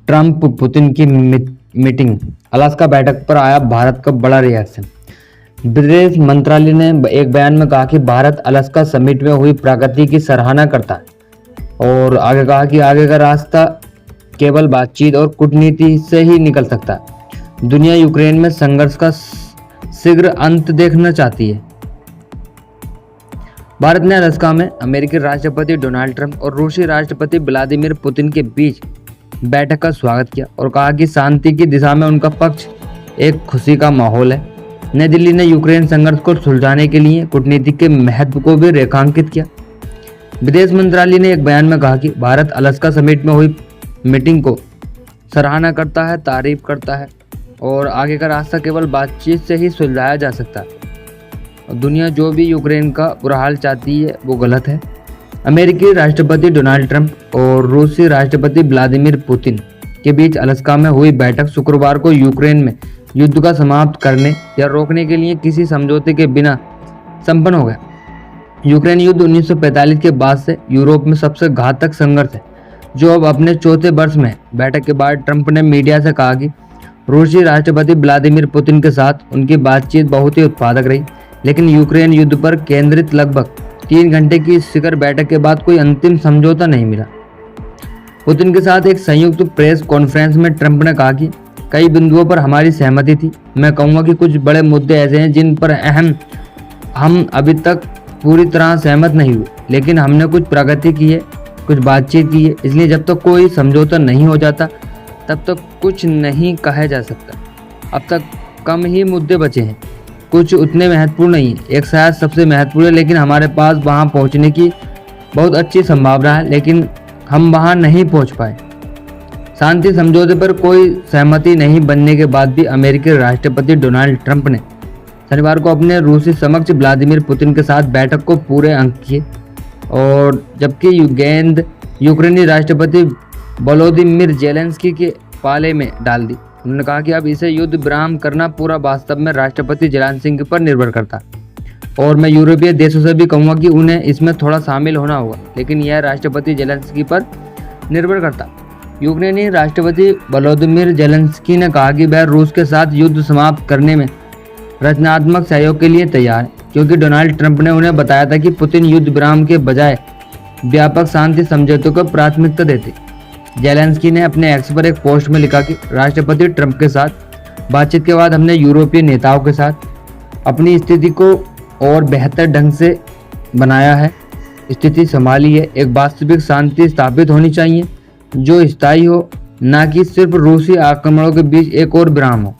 Trump Putin की meeting, Alaska बैठक पर आया भारत का बड़ा रिएक्शन। विदेश मंत्रालय ने एक बयान में कहा कि भारत अलास्का समिट में हुई प्रगति की सराहना करता है और आगे कहा कि आगे का रास्ता केवल बातचीत और कूटनीति से ही निकल सकता है। दुनिया यूक्रेन में संघर्ष का शीघ्र अंत देखना चाहती है। भारत ने अलास्का में अमेरिकी राष्ट्रपति डोनाल्ड ट्रंप और रूसी राष्ट्रपति व्लादिमीर पुतिन के बीच बैठक का स्वागत किया और कहा कि शांति की दिशा में उनका पक्ष एक खुशी का माहौल है। नई दिल्ली ने यूक्रेन संघर्ष को सुलझाने के लिए कूटनीति के महत्व को भी रेखांकित किया। विदेश मंत्रालय ने एक बयान में कहा कि भारत अलास्का समिट में हुई मीटिंग को सराहना करता है, तारीफ करता है और आगे का रास्ता केवल बातचीत से ही सुलझाया जा सकता है। दुनिया जो भी यूक्रेन का बुरा हाल चाहती है वो गलत है। अमेरिकी राष्ट्रपति डोनाल्ड ट्रंप और रूसी राष्ट्रपति व्लादिमीर पुतिन के बीच अलास्का में हुई बैठक शुक्रवार को यूक्रेन में युद्ध का समाप्त करने या रोकने के लिए किसी समझौते के बिना संपन्न हो गया। यूक्रेन युद्ध 1945 के बाद से यूरोप में सबसे घातक संघर्ष है, जो अब अपने चौथे वर्ष में। बैठक के बाद ट्रंप ने मीडिया से कहा कि रूसी राष्ट्रपति व्लादिमीर पुतिन के साथ उनकी बातचीत बहुत ही उत्पादक रही, लेकिन यूक्रेन युद्ध पर केंद्रित लगभग 3 घंटे की शिखर बैठक के बाद कोई अंतिम समझौता नहीं मिला। पुतिन के साथ एक संयुक्त प्रेस कॉन्फ्रेंस में ट्रंप ने कहा कि कई बिंदुओं पर हमारी सहमति थी। मैं कहूँगा कि कुछ बड़े मुद्दे ऐसे हैं जिन पर हम अभी तक पूरी तरह सहमत नहीं हुए, लेकिन हमने कुछ प्रगति की है, कुछ बातचीत की है। इसलिए जब तक कोई समझौता नहीं हो जाता तब तक कुछ नहीं कहा जा सकता। अब तक कम ही मुद्दे बचे हैं, कुछ उतने महत्वपूर्ण नहीं है। एक शायद सबसे महत्वपूर्ण है, लेकिन हमारे पास वहां पहुंचने की बहुत अच्छी संभावना है, लेकिन हम वहां नहीं पहुंच पाए। शांति समझौते पर कोई सहमति नहीं बनने के बाद भी अमेरिकी राष्ट्रपति डोनाल्ड ट्रंप ने शनिवार को अपने रूसी समक्ष व्लादिमीर पुतिन के साथ बैठक को पूरे अंक किए, और जबकि गेंद यूक्रेनी राष्ट्रपति वोलोदिमीर ज़ेलेंस्की के पाले में डाल दी। उन्होंने कहा कि अब इसे युद्ध विराम करना पूरा वास्तव में राष्ट्रपति ज़ेलेंस्की पर निर्भर करता है, और मैं यूरोपीय देशों से भी कहूँगा कि उन्हें इसमें थोड़ा शामिल होना होगा, लेकिन यह राष्ट्रपति ज़ेलेंस्की पर निर्भर करता। यूक्रेनी राष्ट्रपति वोलोदिमीर ज़ेलेंस्की ने कहा कि वह रूस के साथ युद्ध समाप्त करने में रचनात्मक सहयोग के लिए तैयार है, क्योंकि डोनाल्ड ट्रंप ने उन्हें बताया था कि पुतिन युद्ध विराम के बजाय व्यापक शांति समझौते को प्राथमिकता देते। ज़ेलेंस्की ने अपने एक्स पर एक पोस्ट में लिखा कि राष्ट्रपति ट्रंप के साथ बातचीत के बाद हमने यूरोपीय नेताओं के साथ अपनी स्थिति को और बेहतर ढंग से बनाया है, स्थिति संभाली है। एक वास्तविक शांति स्थापित होनी चाहिए जो स्थायी हो, न कि सिर्फ रूसी आक्रमणों के बीच एक और विराम हो।